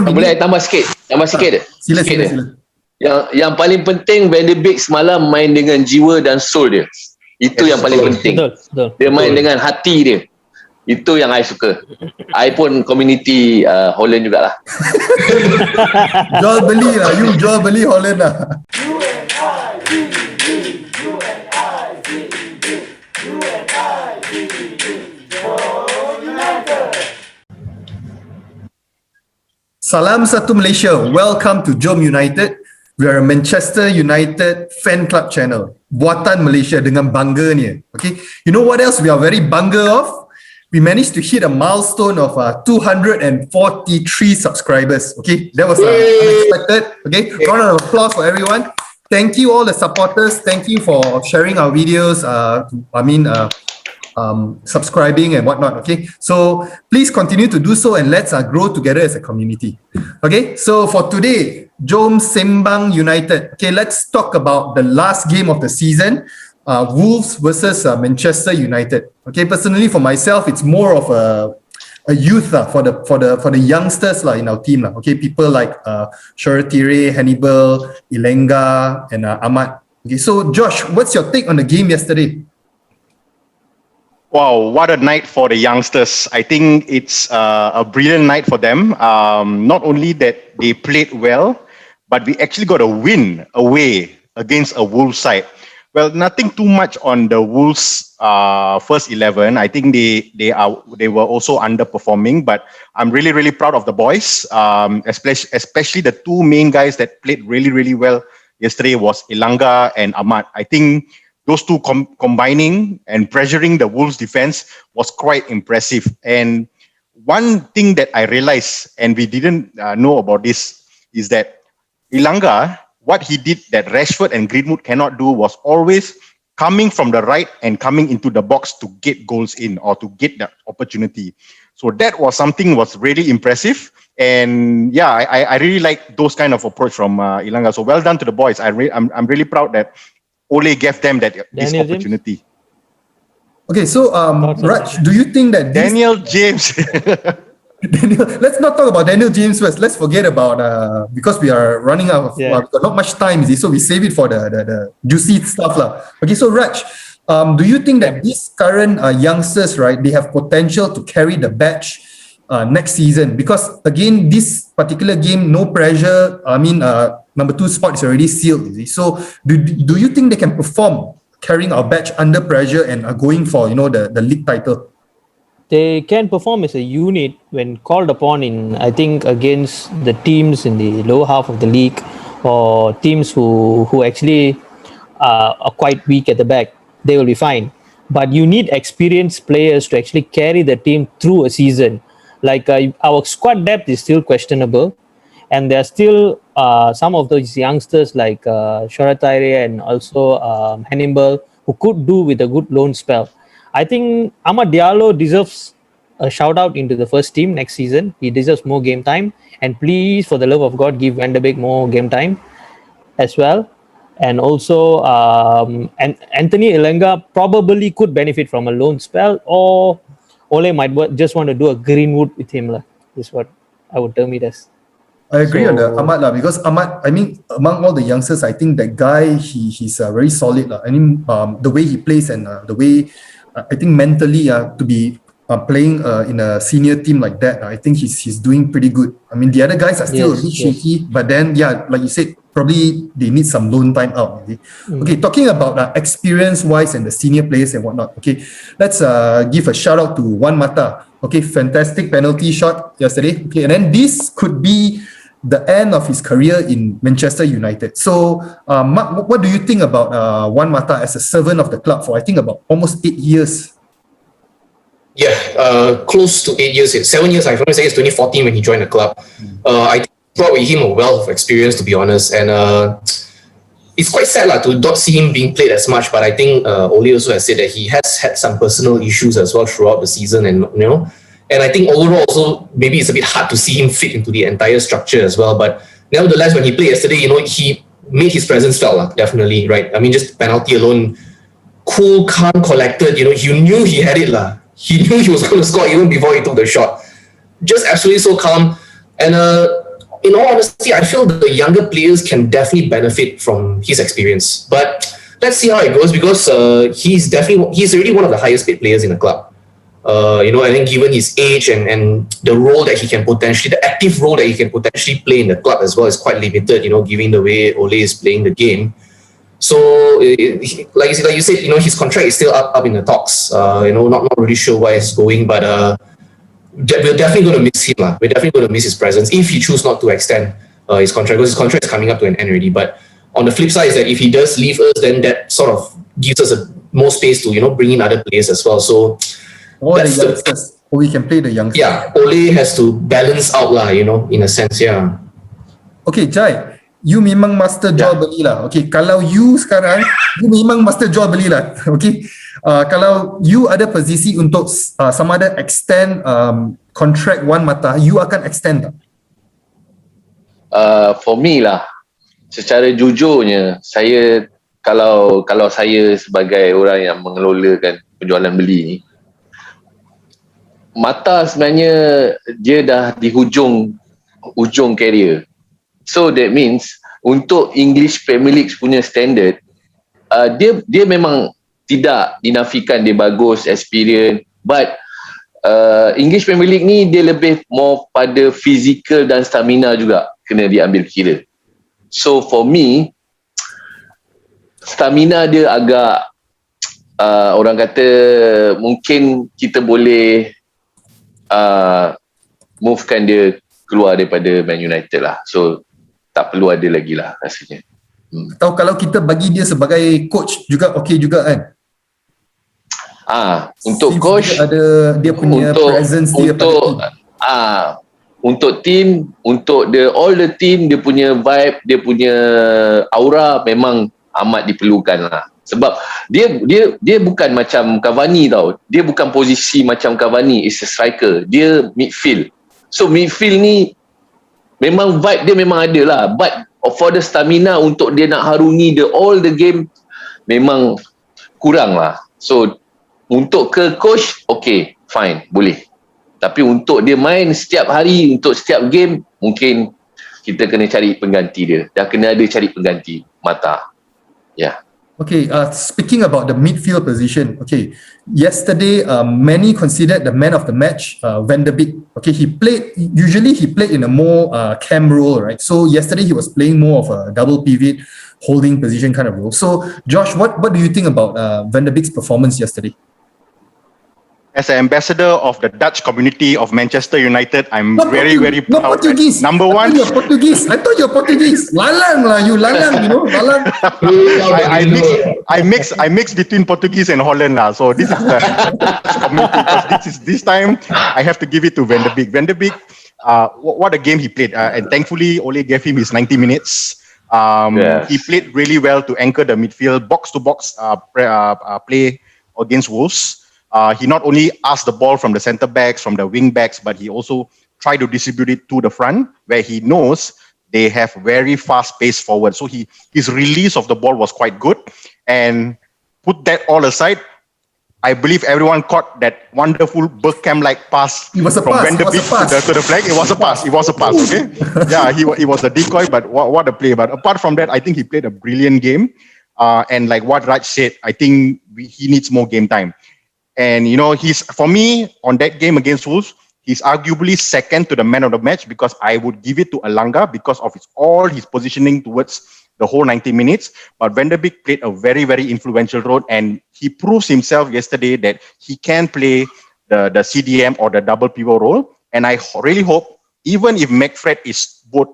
Boleh tambah sikit dia. Sila. Yang paling penting Van de Beek semalam main dengan jiwa dan soul dia. Itu yang paling penting. Betul. Dia main dengan hati dia. Itu yang I suka. I pun community Holland jugalah. Jual beli Holland lah. Salam satu Malaysia. Welcome to JomUnited. We are a Manchester United fan club channel. Buatan Malaysia dengan bangga ni. Okay. You know what else we are very bangga of? We managed to hit a milestone of 243 subscribers. Okay. That was unexpected. Okay. Round of applause for everyone. Thank you all the supporters. Thank you for sharing our videos. Subscribing and whatnot. Okay, so please continue to do so and let's grow together as a community. Okay, so for today, Sembang United. Okay, let's talk about the last game of the season, Wolves versus Manchester United. Okay, personally for myself, it's more of a youth for the youngsters in our team. Okay, people like Shoutout, Hannibal, Ilenga, and Ahmad. Okay, so Josh, what's your take on the game yesterday? Wow, what a night for the youngsters. I think it's a brilliant night for them. Not only that they played well, but we actually got a win away against a Wolves side. Well, nothing too much on the Wolves first 11. I think they were also underperforming, but I'm really proud of the boys, especially the two main guys that played really well yesterday was Ilanga and Ahmad. I think those two combining and pressuring the Wolves defense was quite impressive. And one thing that I realized, and we didn't know about this, is that Ilanga, what he did that Rashford and Greenwood cannot do was always coming from the right and coming into the box to get goals in or to get that opportunity. So that was something was really impressive. And yeah, I really like those kind of approach from Ilanga. So well done to the boys. I'm really proud that Ole gave them this opportunity. Okay, so Raj, do you think that Daniel James? Let's not talk about Daniel James first. Let's forget about because we are running out of we've got not much time, so we save it for the juicy stuff lah. Okay, so Raj, do you think that these current youngsters, right, they have potential to carry the batch next season? Because again, this particular game, no pressure. Number 2 spot is already sealed. So do you think they can perform carrying our batch under pressure and going for the league title? They can perform as a unit when called upon in, I think, against the teams in the lower half of the league or teams who actually are quite weak at the back. They will be fine. But you need experienced players to actually carry the team through a season. Like our squad depth is still questionable. And there are still some of those youngsters like Shoutout and also Hannibal who could do with a good loan spell. I think Amad Diallo deserves a shout out into the first team next season. He deserves more game time. And please, for the love of God, give Van de Beek more game time as well. And also Anthony Ilenga probably could benefit from a loan spell, or Ole might just want to do a Greenwood with him. Is what I would term it as. I agree on the Ahmad because Ahmad, among all the youngsters, I think that guy he's very solid the way he plays and the way I think mentally to be playing in a senior team like that, I think he's doing pretty good. The other guys are still a bit shaky, but then like you said, probably they need some loan time out. Okay, talking about experience wise and the senior players and whatnot. Okay, let's give a shout out to Juan Mata. Okay, fantastic penalty shot yesterday. Okay, and then this could be the end of his career in Manchester United. So, Mark, what do you think about Juan Mata as a servant of the club for, I think, about almost 8 years? Yeah, close to 8 years. 7 years, I want to say it's 2014 when he joined the club. I brought with him a wealth of experience, to be honest. And it's quite sad to not see him being played as much, but I think Ole also has said that he has had some personal issues as well throughout the season, and and I think overall also maybe it's a bit hard to see him fit into the entire structure as well. But nevertheless, when he played yesterday, he made his presence felt, definitely, right? Just penalty alone, cool, calm, collected. You knew he had it, He knew he was going to score even before he took the shot. Just absolutely so calm. And in all honesty, I feel the younger players can definitely benefit from his experience. But let's see how it goes, because he's already one of the highest paid players in the club. I think given his age and the role that he can potentially, the active role that he can potentially play in the club as well is quite limited, given the way Ole is playing the game. So, like you said, his contract is still up in the talks. Not really sure where it's going, but we're definitely going to miss him. We're definitely going to miss his presence if he chooses not to extend his contract, because his contract is coming up to an end already. But on the flip side is that if he does leave us, then that sort of gives us more space to bring in other players as well. So Or the youngsters. Or we can play the youngsters. yeah, Ole has to balance out in a sense, yeah. Okay, Jai, you memang master jual beli lah. Okay, kalau you sekarang, you memang master jual beli lah. Okay, kalau you ada posisi untuk sama ada extend contract Juan Mata, you akan extend tak? For me lah, secara jujurnya, saya kalau saya sebagai orang yang mengelolakan penjualan beli ni, Mata sebenarnya dia dah di hujung karier. So that means untuk English Premier League punya standard, dia memang tidak dinafikan dia bagus, experience, but English Premier League ni dia lebih more pada physical dan stamina juga kena diambil kira. So for me, stamina dia agak orang kata mungkin kita boleh movekan dia keluar daripada Man United lah. So tak perlu ada lagi lah rasanya. Atau kalau kita bagi dia sebagai coach juga okey juga kan? Untuk Since coach dia ada dia punya presence dia untuk team, untuk all the team, dia punya vibe, dia punya aura memang amat diperlukan lah. Sebab dia bukan macam Cavani tau. Dia bukan posisi macam Cavani, is a striker. Dia midfield. So midfield ni memang vibe dia memang ada lah. But for the stamina untuk dia nak harungi all the game memang kurang lah. So untuk ke coach, okay, fine, boleh. Tapi untuk dia main setiap hari, untuk setiap game, mungkin kita kena cari pengganti dia. Dah kena ada cari pengganti Mata. Yeah. Okay, speaking about the midfield position, okay, yesterday many considered the man of the match, Van de Beek. Okay, usually he played in a more cam role, right? So yesterday he was playing more of a double pivot, holding position kind of role. So Josh, what do you think about Van de Beek's performance yesterday? As an ambassador of the Dutch community of Manchester United, I'm very proud. No Portuguese. Number one, I thought you're Portuguese. Lalang lah, you lalang, lalang. I mix between Portuguese and Holland lah. So this is the community. Because this time I have to give it to Van de Beek. Van de Beek, what a game he played, and thankfully Ole gave him his 90 minutes. He played really well to anchor the midfield, box to box play against Wolves. He not only asked the ball from the centre backs, from the wing backs, but he also tried to distribute it to the front, where he knows they have very fast pace forward. So his release of the ball was quite good. And put that all aside, I believe everyone caught that wonderful Beckham-like pass from Van de Beek to the flag. It was a pass. Okay. Yeah, he was a decoy, but what a play. But apart from that, I think he played a brilliant game. And like what Raj said, I think he needs more game time. And for me on that game against Wolves, he's arguably second to the man of the match, because I would give it to Alanga because of all his positioning towards the whole 90 minutes. But Van de Beek played a very, very influential role, and he proves himself yesterday that he can play the CDM or the double pivot role. And I really hope, even if McFred is both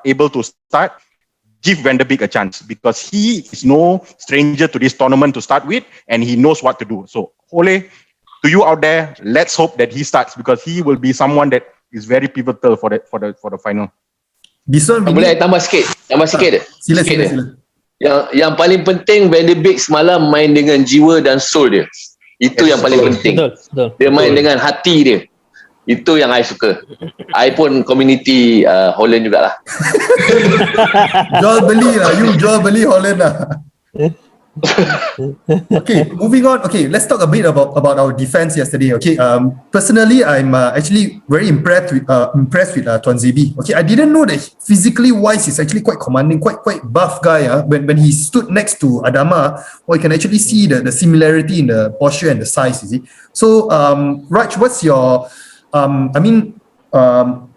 able to start, give Van de Beek a chance, because he is no stranger to this tournament to start with, and he knows what to do. So, Ole, to you out there, let's hope that he starts, because he will be someone that is very pivotal for the final. This one boleh tambah sikit. Sila. Yang paling penting, Van de Beek semalam main dengan jiwa dan soul dia. Itu yang paling penting. Betul. Dia main dengan hati dia. Itu yang I suka. I pun community Holland jugalah. Jual beli Holland lah. Okay, moving on. Okay, let's talk a bit about our defense yesterday. Okay, personally, I'm actually very impressed with Tuanzebe. Okay, I didn't know that physically wise, he's actually quite commanding, quite buff guy. When he stood next to Adama, well, you can actually see the similarity in the posture and the size. You see. So, Raj, what's your,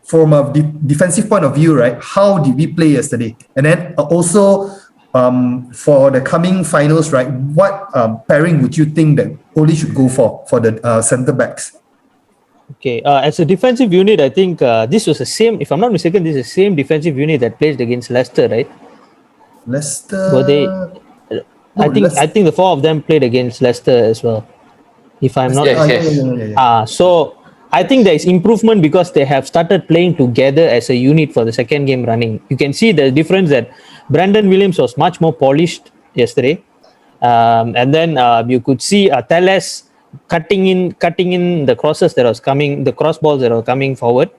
from a defensive point of view, right? How did we play yesterday? And then also, for the coming finals, right? What pairing would you think that Oli should go for the centre backs? Okay, as a defensive unit, I think this was the same. If I'm not mistaken, this is the same defensive unit that played against Leicester, right? Leicester. Were they? I think the four of them played against Leicester as well. If I'm not, Yeah. so I think there is improvement because they have started playing together as a unit for the second game running. You can see the difference that Brandon Williams was much more polished yesterday, and then you could see Teles cutting in the crosses that was coming, the cross balls that were coming forward.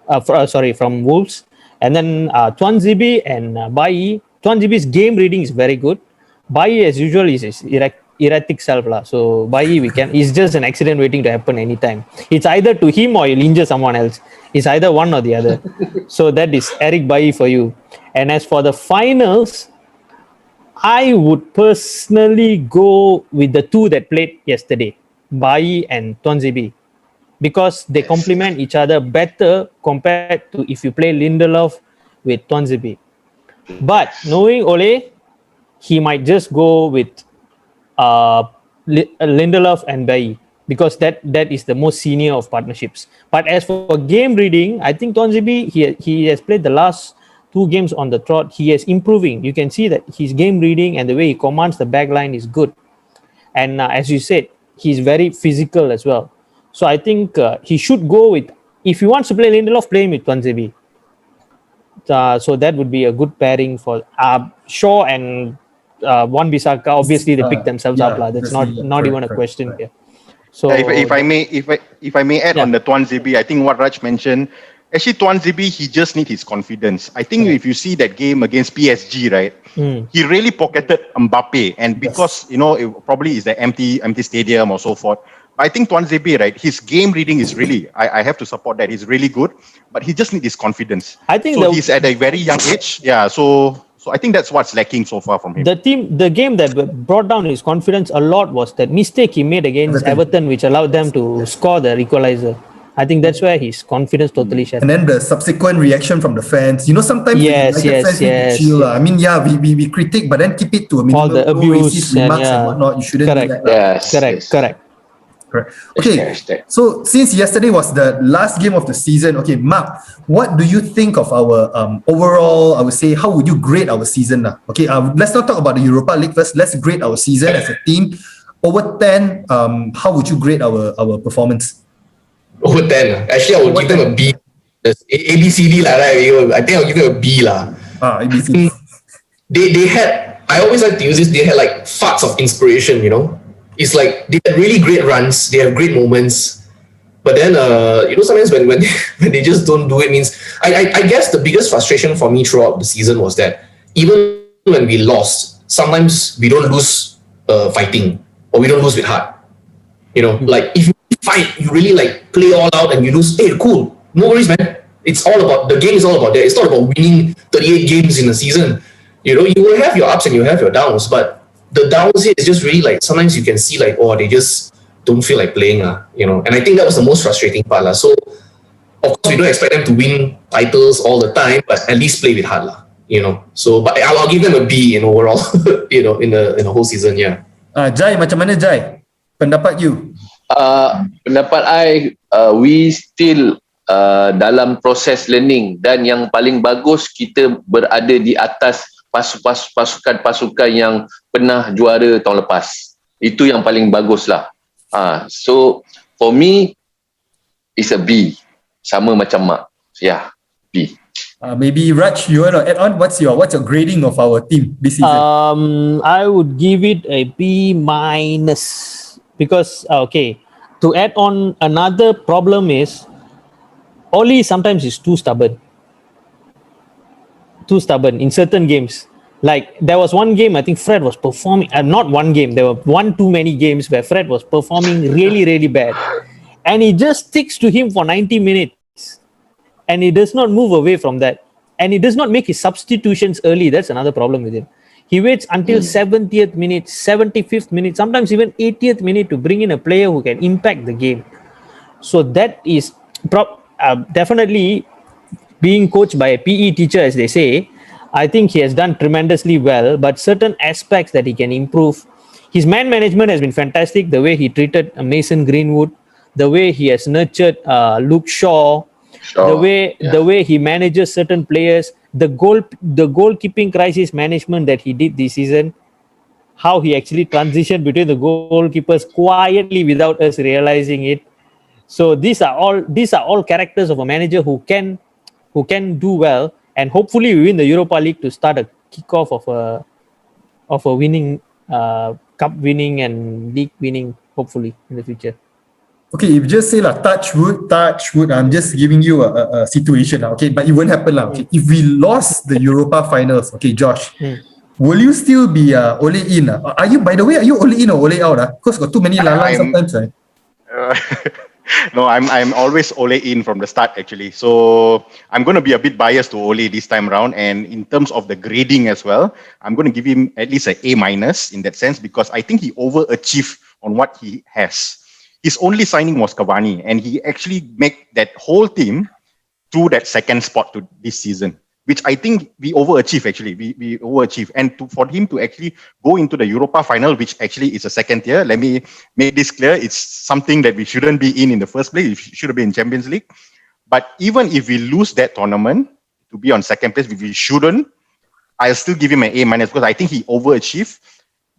From Wolves, and then Tuanzebe and Bayi. Tuanzebe's game reading is very good. Bayi, as usual, is erratic self lah. So Bayi, it's just an accident waiting to happen anytime. It's either to him or he'll injure someone else. It's either one or the other. So that is Eric Bayi for you. And as for the finals, I would personally go with the two that played yesterday, Bayi and Tuanzebe, because they complement each other better compared to if you play Lindelof with Tuanzebe. But knowing Ole, he might just go with Lindelof and Bayi because that is the most senior of partnerships. But as for game reading, I think Tuanzebe, he has played the last 2 games on the trot. He is improving. You can see that his game reading and the way he commands the back line is good. And as you said, he's very physical as well. So I think he should go with, if he wants to play Lindelof, play him with Tuanzebe. So that would be a good pairing for Shaw and Wan Bissaka. Obviously, they pick themselves up. That's not even a question here. So if I may add on the Tuanzebe, I think what Raj mentioned, actually Tuanzebe, he just needs his confidence. I think if you see that game against PSG, right, he really pocketed Mbappe, and because it probably is the empty stadium or so forth. I think Tuanzebe, right, his game reading is really, I have to support that. He's really good, but he just needs his confidence. I think so he's at a very young age. Yeah, so I think that's what's lacking so far from him. The game that brought down his confidence a lot was that mistake he made against Everton, which allowed them to score the equalizer. I think that's where his confidence totally shattered. And then the subsequent reaction from the fans. Sometimes fans need to chill. I mean, we critique, but then keep it to a minimum. All the abuse remarks and whatnot. You shouldn't do that. Correct. Okay, so since yesterday was the last game of the season, okay, Mark, what do you think of our overall, I would say, how would you grade our season now? Okay, let's not talk about the Europa League first. Let's grade our season as a team. Over 10, how would you grade our performance? Over 10? Actually, I would give them a B. There's ABCD, right? I think I'll give them a B. ABCD. They had, I always like to use this, they had like farts of inspiration, It's like they had really great runs, they have great moments, but then sometimes when they just don't do it means I guess the biggest frustration for me throughout the season was that even when we lost, sometimes we don't lose fighting, or we don't lose with heart. Like if you fight, you really like play all out and you lose, hey, cool, no worries, man. It's all about, the game is all about that. It's not about winning 38 games in a season. You will have your ups and you have your downs, but the downs here is just really like, sometimes you can see like, they just don't feel like playing, and I think that was the most frustrating part. So of course we don't expect them to win titles all the time, but at least play with heart, So but I'll give them a B in overall, in the whole season, yeah. Jai, macam mana Jai? Pendapat you? Pendapat I, we still dalam proses learning, dan yang paling bagus kita berada di atas pasukan-pasukan yang pernah juara tahun lepas. Itu yang paling bagus lah. So for me, it's a B. Sama macam Mak. Yeah, B. Maybe Raj, you want to add on? What's your grading of our team this season? I would give it a B minus because to add on, another problem is Oli sometimes is too stubborn in certain games. Like there was one game, I think Fred was performing, not one game, there were one too many games where Fred was performing really, really bad. And he just sticks to him for 90 minutes. And he does not move away from that. And he does not make his substitutions early. That's another problem with him. He waits until 70th minute, 75th minute, sometimes even 80th minute to bring in a player who can impact the game. So that is definitely being coached by a PE teacher, as they say. I think he has done tremendously well, but certain aspects that he can improve. His man management has been fantastic. The way he treated Mason Greenwood, the way he has nurtured Luke Shaw, the way he manages certain players, the goalkeeping crisis management that he did this season, how he actually transitioned between the goalkeepers quietly without us realizing it. So these are all characters of a manager who can do well, and hopefully we win the Europa League to start a kickoff of a winning cup winning and league winning, hopefully in the future. Okay, if you just say touch wood, I'm just giving you a situation, okay, but it won't happen okay. If we lost the Europa finals, okay, Josh, will you still be Ole in? Are you, by the way, Ole in or Ole out? Because got too many lalang sometimes, right? No, I'm always Ole in from the start actually. So I'm going to be a bit biased to Ole this time around, and in terms of the grading as well, I'm going to give him at least an A- in that sense, because I think he overachieved on what he has. His only signing was Cavani, and he actually made that whole team to that second spot to this season, which I think we overachieve actually. We overachieve. And for him to actually go into the Europa final, which actually is a second tier, let me make this clear, it's something that we shouldn't be in the first place. We should have been in Champions League. But even if we lose that tournament to be on second place, which we shouldn't, I'll still give him an A- because I think he overachieved.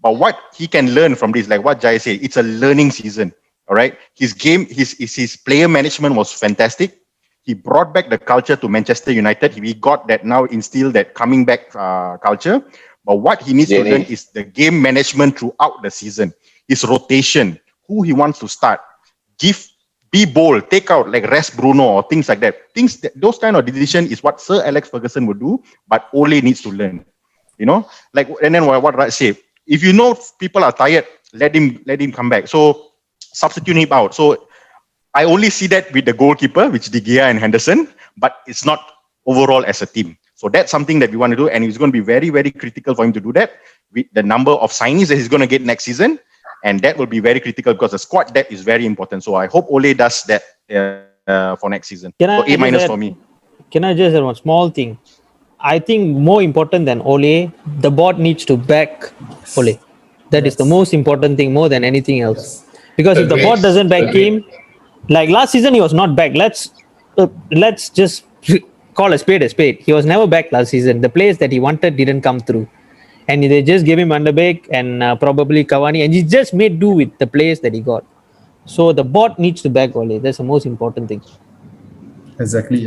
But what he can learn from this, like what Jai said, it's a learning season. All right, his game, his player management was fantastic. He brought back the culture to Manchester United. He got that now instilled that coming back culture. But what he needs to learn is the game management throughout the season. His rotation, who he wants to start, be bold, take out like rest Bruno or things like that. Those kind of decision is what Sir Alex Ferguson would do, but Ole needs to learn. You know, like, and then what Raj said, if you know people are tired, let him come back. So substitute him out. So I only see that with the goalkeeper, which De Gea and Henderson, but it's not overall as a team. So that's something that we want to do, and it's going to be very, very critical for him to do that with the number of signings that he's going to get next season, and that will be very critical because the squad depth is very important. So I hope Ole does that for next season. So A- for me. Can I just add one small thing? I think more important than Ole, the board needs to back Ole. That is the most important thing, more than anything else. Because if the board doesn't back him, like last season he was not back. Let's just call a spade. He was never back last season. The players that he wanted didn't come through, and they just gave him Underbeck and probably Cavani, and he just made do with the players that he got. So the board needs to back Ole. That's the most important thing. Exactly.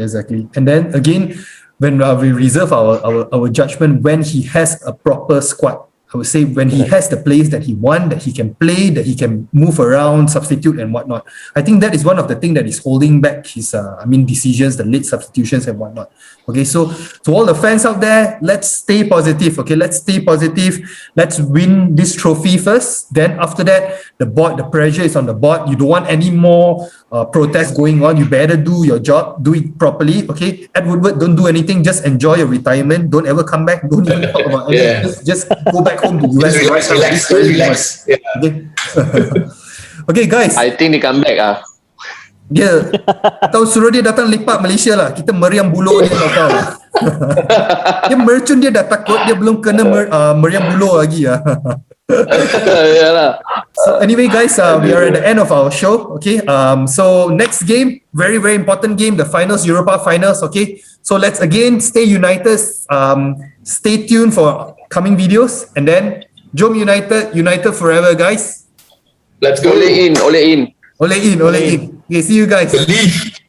And then again, when we reserve our judgment when he has a proper squad. I would say when he has the players that he wants, that he can play, that he can move around, substitute and whatnot. I think that is one of the things that is holding back his, decisions, the late substitutions and whatnot. Okay, so to all the fans out there, let's stay positive. Okay, let's stay positive. Let's win this trophy first. Then after that, the pressure is on the board. You don't want any more protests going on. You better do your job, do it properly. Okay, at Woodward, don't do anything. Just enjoy your retirement. Don't ever come back. Don't even talk about anything. Just go back home to US. Relax. Yeah. Okay. Okay, guys. I think they come back Dia tahu suruh dia datang lepak Malaysia lah. Kita meriam buluh dia tahu. Dia mercun dia dah takut, dia belum kena meriam buluh lagi lah. So anyway guys, we are at the end of our show. Okay, so next game, very, very important game, the finals, Europa finals. Okay, so let's again stay united. Stay tuned for coming videos, and then JomUnited, United forever, guys. Let's go. Ole in. Okay, see you guys. Believe.